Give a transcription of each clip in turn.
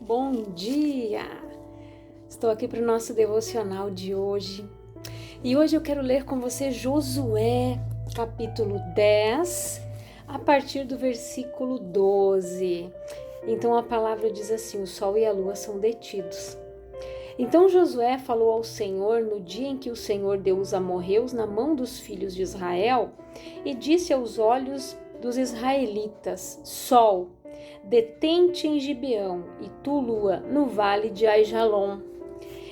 bom dia! Estou aqui para o nosso devocional de hoje. E hoje eu quero ler com você Josué, capítulo 10, a partir do versículo 12. Então a palavra diz assim: o sol e a lua são detidos. Então Josué falou ao Senhor no dia em que o Senhor deu os amorreus na mão dos filhos de Israel e disse aos olhos dos israelitas: Sol, detente em Gibeão, e tu, lua, no vale de Aijalon.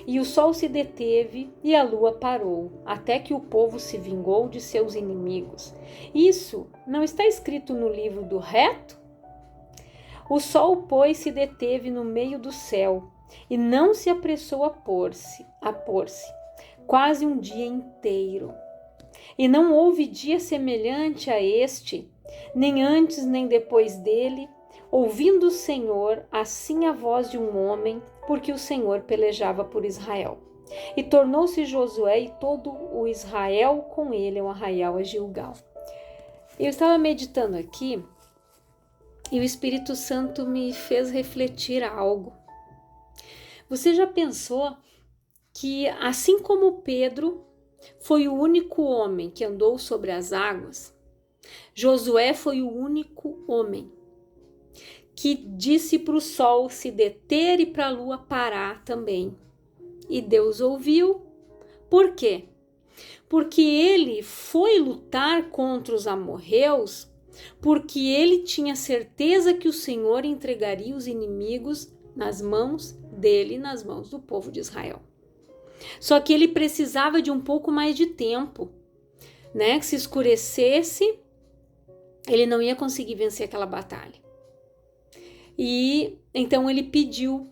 E o sol se deteve e a lua parou, até que o povo se vingou de seus inimigos. Isso não está escrito no livro do reto? O sol, pois, se deteve no meio do céu e não se apressou a pôr-se, quase um dia inteiro. E não houve dia semelhante a este, nem antes nem depois dele, ouvindo o Senhor assim a voz de um homem, porque o Senhor pelejava por Israel. E tornou-se Josué e todo o Israel com ele ao arraial a Gilgal. Eu estava meditando aqui e o Espírito Santo me fez refletir algo. Você já pensou que, assim como Pedro foi o único homem que andou sobre as águas, Josué foi o único homem que disse para o sol se deter e para a lua parar também. E Deus ouviu. Por quê? Porque ele foi lutar contra os amorreus, porque ele tinha certeza que o Senhor entregaria os inimigos nas mãos dele, nas mãos do povo de Israel. Só que ele precisava de um pouco mais de tempo, né? Que se escurecesse, ele não ia conseguir vencer aquela batalha. E então ele pediu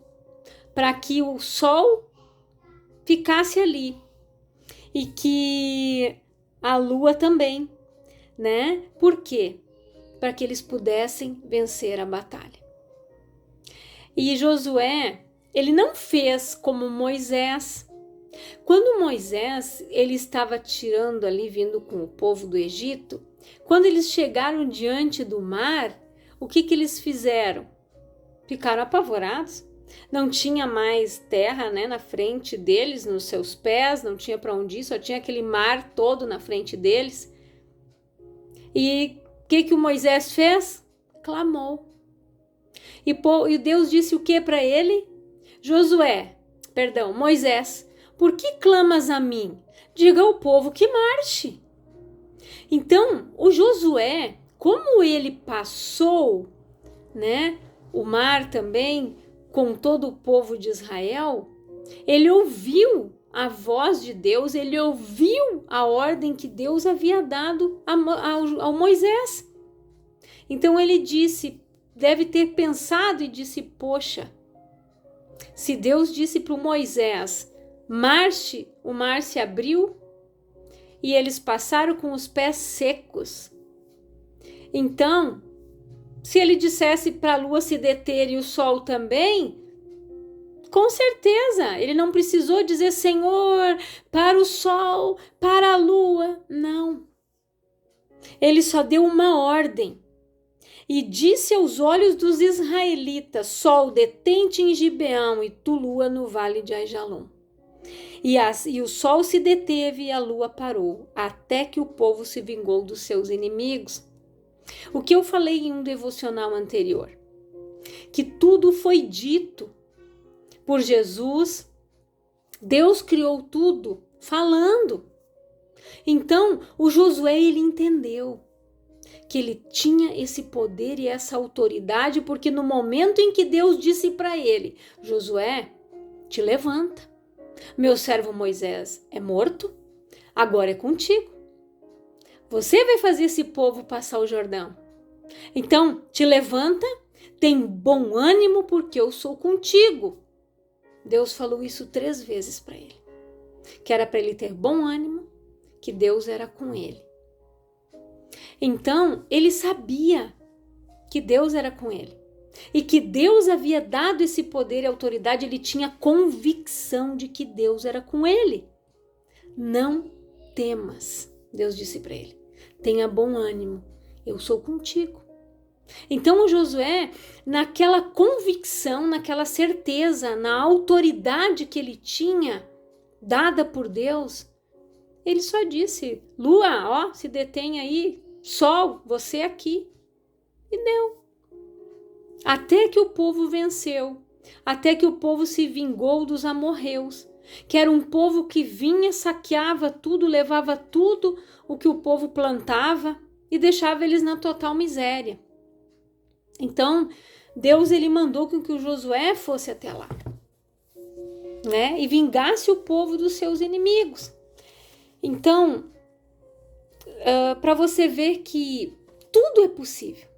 para que o sol ficasse ali e que a lua também, né? Por quê? Para que eles pudessem vencer a batalha. E Josué, ele não fez como Moisés. Quando Moisés, ele estava tirando ali, vindo com o povo do Egito, quando eles chegaram diante do mar, o que eles fizeram? Ficaram apavorados. Não tinha mais terra, né, na frente deles, nos seus pés, não tinha para onde ir, só tinha aquele mar todo na frente deles. E o que o Moisés fez? Clamou. E Deus disse o que para ele? Moisés, por que clamas a mim? Diga ao povo que marche. Então, o Josué, como ele passou, né, o mar também, com todo o povo de Israel, ele ouviu a voz de Deus, ele ouviu a ordem que Deus havia dado ao Moisés. Então ele deve ter pensado e disse, poxa, se Deus disse para o Moisés, marche, o mar se abriu e eles passaram com os pés secos. Então, se ele dissesse para a lua se deter e o sol também, com certeza, ele não precisou dizer, Senhor, para o sol, para a lua. Não. Ele só deu uma ordem e disse aos olhos dos israelitas, sol, detente em Gibeão e tu, lua, no vale de Aijalon. E o sol se deteve e a lua parou, até que o povo se vingou dos seus inimigos. O que eu falei em um devocional anterior, que tudo foi dito por Jesus, Deus criou tudo falando. Então, o Josué, ele entendeu que ele tinha esse poder e essa autoridade, porque no momento em que Deus disse para ele, Josué, te levanta, meu servo Moisés é morto, agora é contigo. Você vai fazer esse povo passar o Jordão. Então, te levanta, tem bom ânimo, porque eu sou contigo. Deus falou isso 3 vezes para ele. Que era para ele ter bom ânimo, que Deus era com ele. Então, ele sabia que Deus era com ele. E que Deus havia dado esse poder e autoridade, ele tinha convicção de que Deus era com ele. Não temas, Deus disse para ele. Tenha bom ânimo, eu sou contigo. Então o Josué, naquela convicção, naquela certeza, na autoridade que ele tinha, dada por Deus, ele só disse: Lua, ó, se detém aí, Sol, você aqui. E deu. Até que o povo venceu, até que o povo se vingou dos amorreus, que era um povo que vinha, saqueava tudo, levava tudo o que o povo plantava e deixava eles na total miséria. Então, Deus ele mandou que o Josué fosse até lá, né? E vingasse o povo dos seus inimigos. Então, para você ver que tudo é possível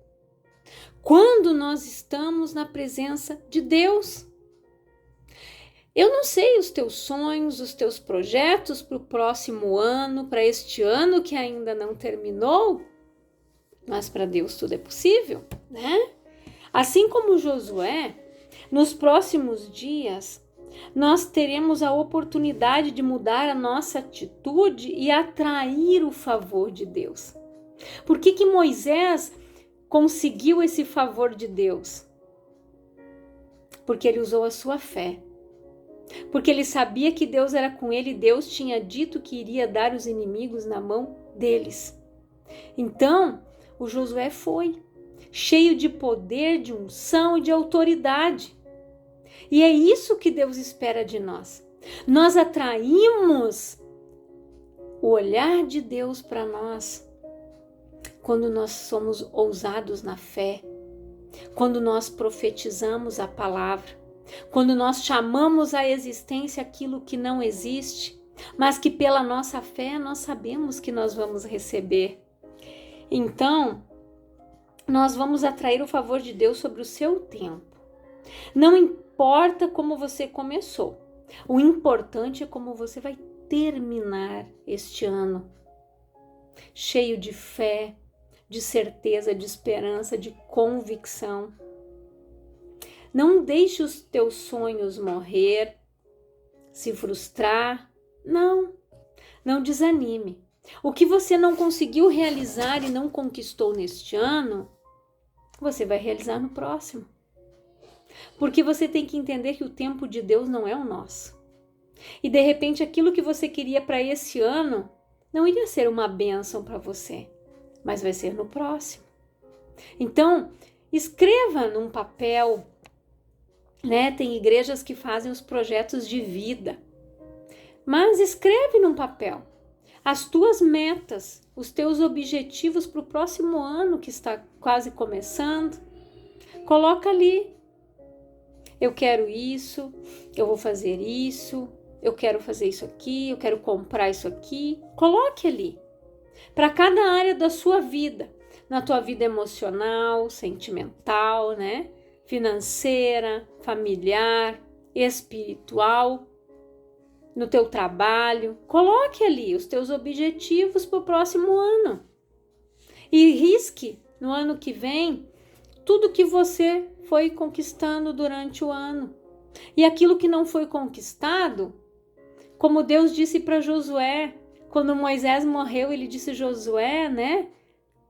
quando nós estamos na presença de Deus. Eu não sei os teus sonhos, os teus projetos para o próximo ano, para este ano que ainda não terminou, mas para Deus tudo é possível, né? Assim como Josué, nos próximos dias, nós teremos a oportunidade de mudar a nossa atitude e atrair o favor de Deus. Por que Moisés conseguiu esse favor de Deus? Porque ele usou a sua fé. Porque ele sabia que Deus era com ele, Deus tinha dito que iria dar os inimigos na mão deles. Então, o Josué foi, cheio de poder, de unção e de autoridade. E é isso que Deus espera de nós. Nós atraímos o olhar de Deus para nós quando nós somos ousados na fé, quando nós profetizamos a palavra, quando nós chamamos à existência aquilo que não existe, mas que pela nossa fé nós sabemos que nós vamos receber. Então, nós vamos atrair o favor de Deus sobre o seu tempo. Não importa como você começou, o importante é como você vai terminar este ano. Cheio de fé, de certeza, de esperança, de convicção. Não deixe os teus sonhos morrer, se frustrar. Não desanime. O que você não conseguiu realizar e não conquistou neste ano, você vai realizar no próximo. Porque você tem que entender que o tempo de Deus não é o nosso. E de repente aquilo que você queria para esse ano não iria ser uma bênção para você, mas vai ser no próximo. Então, escreva num papel, né? Tem igrejas que fazem os projetos de vida, mas escreve num papel as tuas metas, os teus objetivos para o próximo ano que está quase começando. Coloca ali: eu quero isso, eu vou fazer isso, eu quero fazer isso aqui, eu quero comprar isso aqui. Coloque ali, para cada área da sua vida, na tua vida emocional, sentimental, né? Financeira, familiar, espiritual, no teu trabalho. Coloque ali os teus objetivos para o próximo ano e risque no ano que vem tudo que você foi conquistando durante o ano. E aquilo que não foi conquistado, como Deus disse para Josué, quando Moisés morreu, ele disse: Josué, né?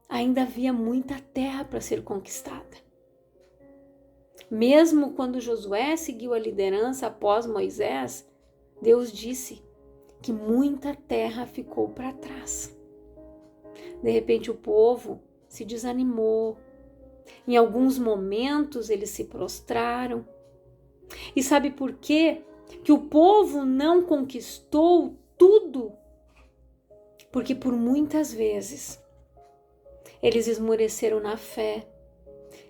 Ainda havia muita terra para ser conquistada. Mesmo quando Josué seguiu a liderança após Moisés, Deus disse que muita terra ficou para trás. De repente o povo se desanimou. Em alguns momentos eles se prostraram. E sabe por quê? Que o povo não conquistou tudo? Porque por muitas vezes eles esmoreceram na fé,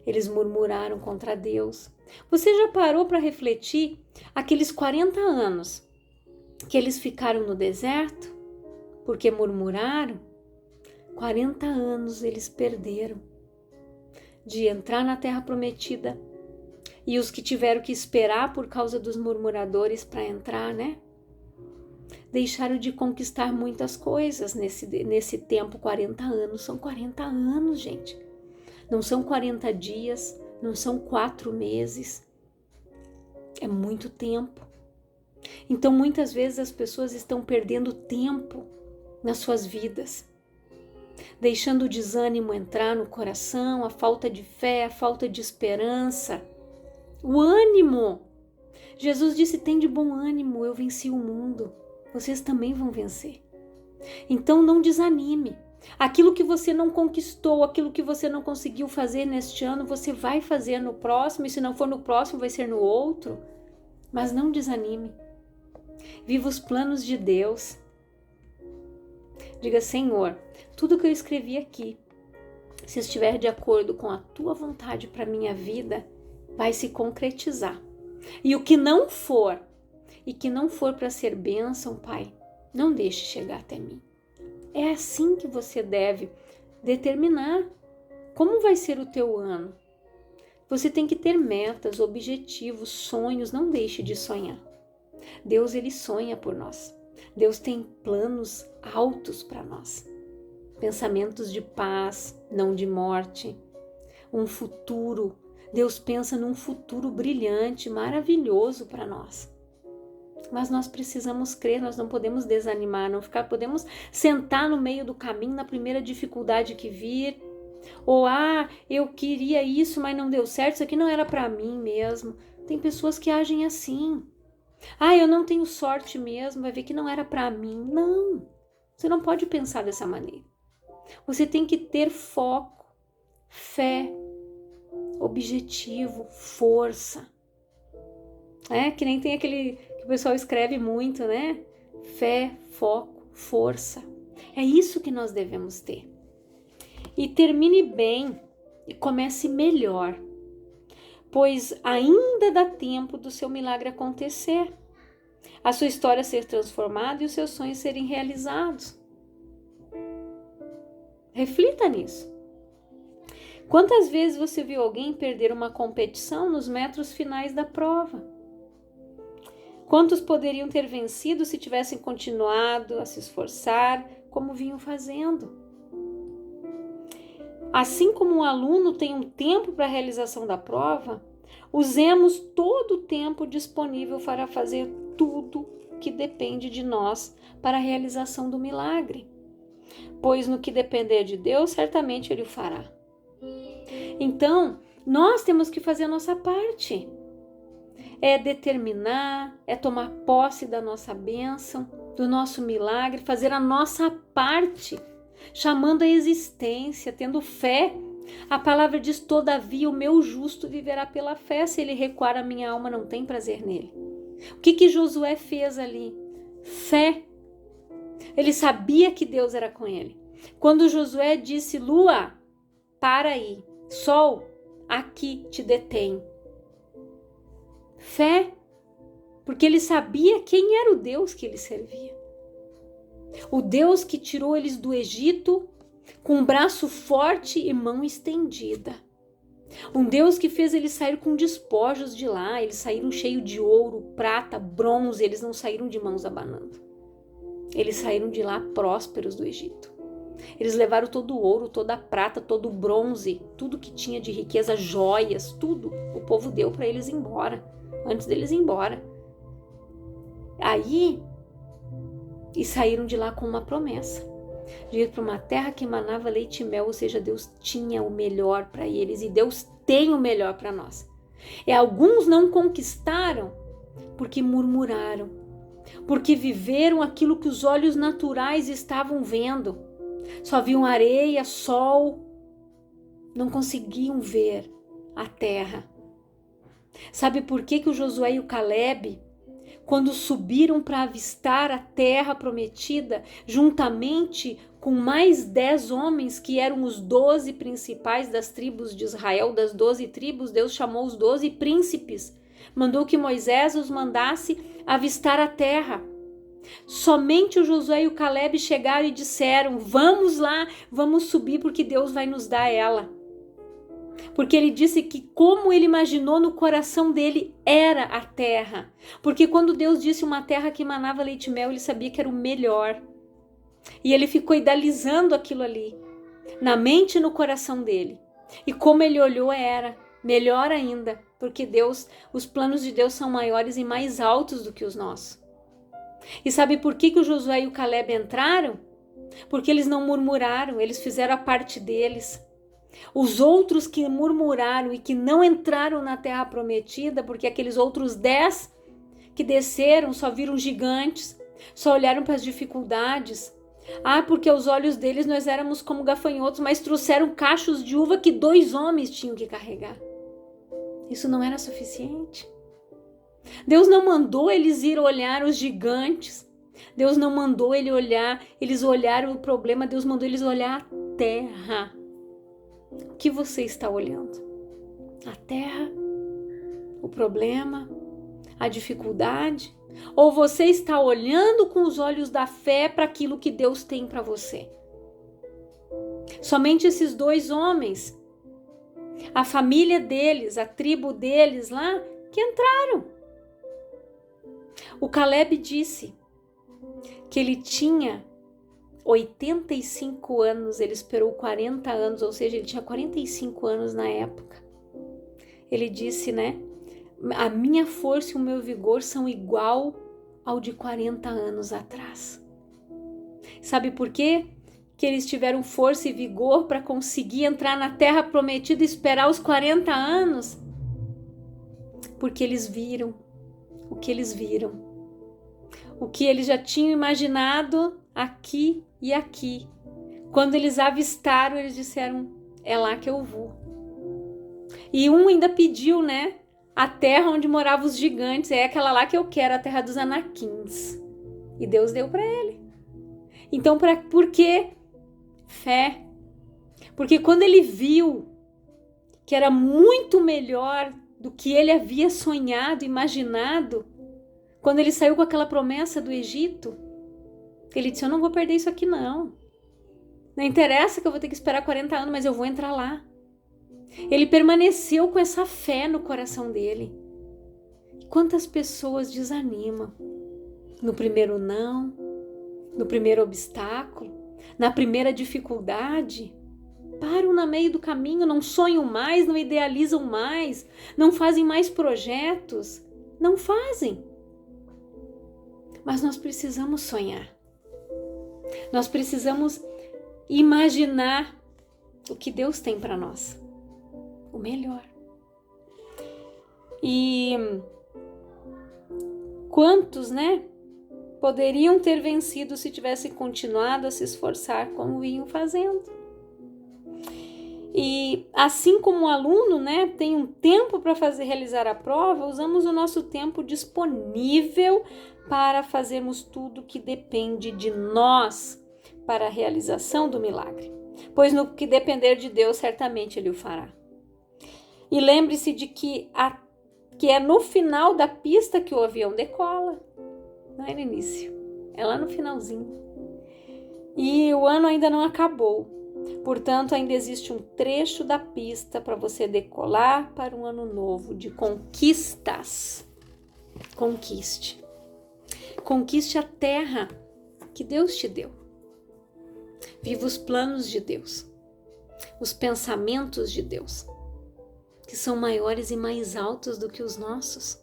eles murmuraram contra Deus. Você já parou para refletir aqueles 40 anos que eles ficaram no deserto porque murmuraram? 40 anos eles perderam de entrar na terra prometida, e os que tiveram que esperar por causa dos murmuradores para entrar, né? Deixaram de conquistar muitas coisas nesse tempo. 40 anos, são 40 anos, gente. Não são 40 dias, não são 4 meses. É muito tempo. Então, muitas vezes as pessoas estão perdendo tempo nas suas vidas. deixando o desânimo entrar no coração, a falta de fé, a falta de esperança, o ânimo. Jesus disse: tem de bom ânimo, eu venci o mundo, vocês também vão vencer. Então não desanime. Aquilo que você não conquistou, aquilo que você não conseguiu fazer neste ano, você vai fazer no próximo, e se não for no próximo, vai ser no outro. Mas não desanime. Viva os planos de Deus. Diga: Senhor, tudo que eu escrevi aqui, se estiver de acordo com a tua vontade para a minha vida, vai se concretizar. E o que não for, e que não for para ser bênção, Pai, não deixe chegar até mim. É assim que você deve determinar como vai ser o teu ano. Você tem que ter metas, objetivos, sonhos, não deixe de sonhar. Deus, ele sonha por nós. Deus tem planos altos para nós. Pensamentos de paz, não de morte. Um futuro. Deus pensa num futuro brilhante, maravilhoso para nós. Mas nós precisamos crer, nós não podemos desanimar, podemos sentar no meio do caminho na primeira dificuldade que vir. Ou, eu queria isso, mas não deu certo, isso aqui não era para mim mesmo. Tem pessoas que agem assim. Eu não tenho sorte mesmo, vai ver que não era para mim. Não, você não pode pensar dessa maneira. Você tem que ter foco, fé, objetivo, força. Que nem tem aquele que o pessoal escreve muito, né? Fé, foco, força. É isso que nós devemos ter. E termine bem e comece melhor, pois ainda dá tempo do seu milagre acontecer, a sua história ser transformada e os seus sonhos serem realizados. Reflita nisso. Quantas vezes você viu alguém perder uma competição nos metros finais da prova? Quantos poderiam ter vencido se tivessem continuado a se esforçar como vinham fazendo? Assim como um aluno tem um tempo para a realização da prova, usemos todo o tempo disponível para fazer tudo que depende de nós para a realização do milagre. Pois no que depender de Deus, certamente Ele o fará. Então, nós temos que fazer a nossa parte. É determinar, é tomar posse da nossa bênção, do nosso milagre, fazer a nossa parte, chamando a existência, tendo fé. A palavra diz: todavia o meu justo viverá pela fé, se ele recuar, a minha alma não tem prazer nele. O que Josué fez ali? Fé. Ele sabia que Deus era com ele. Quando Josué disse: lua, para aí, sol, aqui te detém. Fé, porque ele sabia quem era o Deus que ele servia. O Deus que tirou eles do Egito com um braço forte e mão estendida. Um Deus que fez eles sair com despojos de lá. Eles saíram cheios de ouro, prata, bronze. Eles não saíram de mãos abanando. Eles saíram de lá prósperos do Egito. Eles levaram todo o ouro, toda a prata, todo o bronze, tudo que tinha de riqueza, joias, tudo. O povo deu para eles ir embora, antes deles ir embora. Aí, e saíram de lá com uma promessa. De ir para uma terra que emanava leite e mel, ou seja, Deus tinha o melhor para eles e Deus tem o melhor para nós. E alguns não conquistaram porque murmuraram, porque viveram aquilo que os olhos naturais estavam vendo. Só viam areia, sol, não conseguiam ver a terra. Sabe por que o Josué e o Calebe, quando subiram para avistar a terra prometida, juntamente com mais 10 homens, que eram os 12 principais das tribos de Israel, das 12 tribos, Deus chamou os 12 príncipes, mandou que Moisés os mandasse avistar a terra. Somente o Josué e o Calebe chegaram e disseram: vamos lá, vamos subir porque Deus vai nos dar ela. Porque ele disse que como ele imaginou no coração dele era a terra. Porque quando Deus disse uma terra que emanava leite e mel, ele sabia que era o melhor. E ele ficou idealizando aquilo ali, na mente e no coração dele. E como ele olhou era melhor ainda, porque Deus, os planos de Deus são maiores e mais altos do que os nossos. E sabe por que o Josué e o Calebe entraram? porque eles não murmuraram, eles fizeram a parte deles. Os outros que murmuraram e que não entraram na terra prometida, porque aqueles outros 10 que desceram só viram gigantes, só olharam para as dificuldades. Porque aos olhos deles nós éramos como gafanhotos, mas trouxeram cachos de uva que 2 homens tinham que carregar. Isso não era suficiente. Deus não mandou eles ir olhar os gigantes. Deus não mandou eles olharam o problema. Deus mandou eles olhar a terra. O que você está olhando? A terra? O problema? A dificuldade? Ou você está olhando com os olhos da fé para aquilo que Deus tem para você? Somente esses 2 homens, a família deles, a tribo deles lá, que entraram. O Caleb disse que ele tinha 85 anos, ele esperou 40 anos, ou seja, ele tinha 45 anos na época. Ele disse, né? A minha força e o meu vigor são igual ao de 40 anos atrás. Sabe por quê? Que eles tiveram força e vigor para conseguir entrar na terra prometida e esperar os 40 anos? Porque eles viram o que eles viram. O que eles já tinham imaginado aqui e aqui. Quando eles avistaram, eles disseram, é lá que eu vou. E um ainda pediu, né? A terra onde moravam os gigantes, é aquela lá que eu quero, a terra dos anaquins. E Deus deu para ele. Então, por que fé? Porque quando ele viu que era muito melhor do que ele havia sonhado, imaginado, quando ele saiu com aquela promessa do Egito, ele disse, eu não vou perder isso aqui não. Não interessa que eu vou ter que esperar 40 anos, mas eu vou entrar lá. Ele permaneceu com essa fé no coração dele. Quantas pessoas desanimam no primeiro não, no primeiro obstáculo, na primeira dificuldade, param no meio do caminho, não sonham mais, não idealizam mais, não fazem mais projetos, não fazem. Mas nós precisamos sonhar. Nós precisamos imaginar o que Deus tem para nós. O melhor. E quantos, né, poderiam ter vencido se tivessem continuado a se esforçar como vinham fazendo? E assim como o aluno, né, tem um tempo para realizar a prova, usamos o nosso tempo disponível para fazermos tudo que depende de nós para a realização do milagre. Pois no que depender de Deus, certamente Ele o fará. E lembre-se de que é no final da pista que o avião decola. Não é no início, é lá no finalzinho. E o ano ainda não acabou. Portanto, ainda existe um trecho da pista para você decolar para um ano novo de conquistas. Conquiste. Conquiste a terra que Deus te deu. Viva os planos de Deus. Os pensamentos de Deus, que são maiores e mais altos do que os nossos.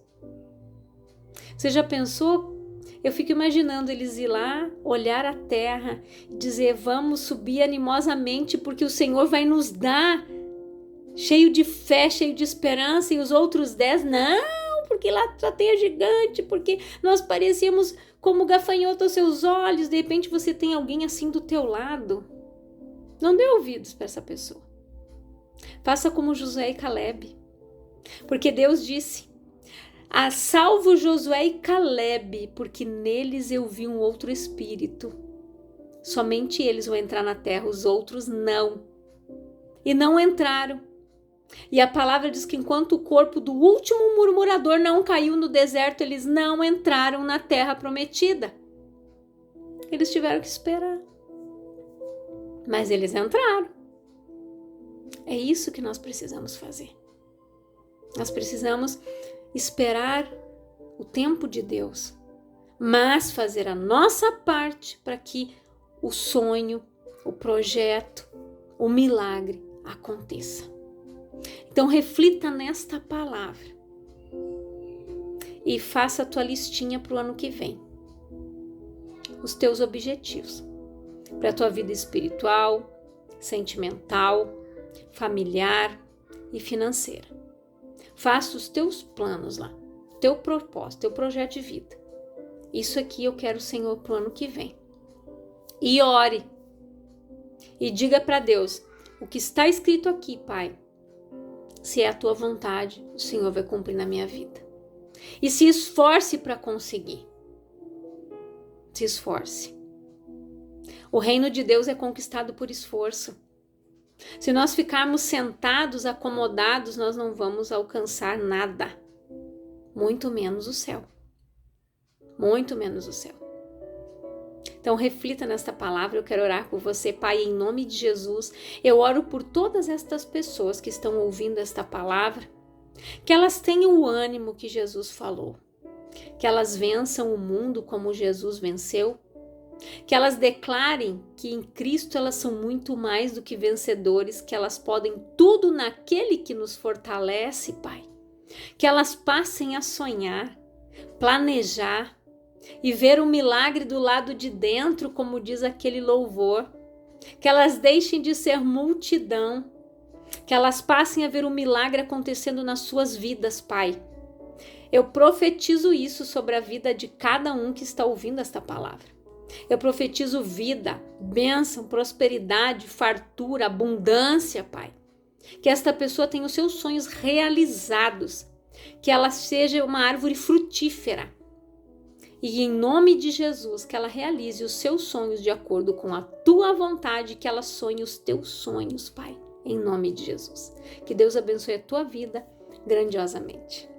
Você já pensou? Eu fico imaginando eles ir lá, olhar a terra e dizer, vamos subir animosamente porque o Senhor vai nos dar, cheio de fé, cheio de esperança, e os outros 10, não, porque lá só tem a gigante, porque nós parecíamos como gafanhoto aos seus olhos, de repente você tem alguém assim do teu lado. Não dê ouvidos para essa pessoa. Faça como Josué e Caleb, porque Deus disse, salvo Josué e Caleb, porque neles eu vi um outro espírito. Somente eles vão entrar na terra, os outros não. E não entraram. E a palavra diz que enquanto o corpo do último murmurador não caiu no deserto, eles não entraram na terra prometida. Eles tiveram que esperar. Mas eles entraram. É isso que nós precisamos fazer. Nós precisamos esperar o tempo de Deus, mas fazer a nossa parte para que o sonho, o projeto, o milagre aconteça. Então reflita nesta palavra e faça a tua listinha para o ano que vem. Os teus objetivos. para a tua vida espiritual, sentimental, familiar e financeira. Faça os teus planos lá, teu propósito, teu projeto de vida. Isso aqui eu quero, Senhor, para o ano que vem. E ore. E diga para Deus, o que está escrito aqui, Pai, se é a tua vontade, o Senhor vai cumprir na minha vida. E se esforce para conseguir. Se esforce. O reino de Deus é conquistado por esforço. Se nós ficarmos sentados, acomodados, nós não vamos alcançar nada. Muito menos o céu. Muito menos o céu. Então reflita nesta palavra, eu quero orar por você, Pai, em nome de Jesus. Eu oro por todas estas pessoas que estão ouvindo esta palavra, que elas tenham o ânimo que Jesus falou, que elas vençam o mundo como Jesus venceu, que elas declarem que em Cristo elas são muito mais do que vencedores, que elas podem tudo naquele que nos fortalece, Pai. Que elas passem a sonhar, planejar e ver o milagre do lado de dentro, como diz aquele louvor. Que elas deixem de ser multidão, que elas passem a ver o milagre acontecendo nas suas vidas, Pai. Eu profetizo isso sobre a vida de cada um que está ouvindo esta palavra. Eu profetizo vida, bênção, prosperidade, fartura, abundância, Pai. Que esta pessoa tenha os seus sonhos realizados, que ela seja uma árvore frutífera. E em nome de Jesus, que ela realize os seus sonhos de acordo com a tua vontade, que ela sonhe os teus sonhos, Pai. Em nome de Jesus. Que Deus abençoe a tua vida grandiosamente.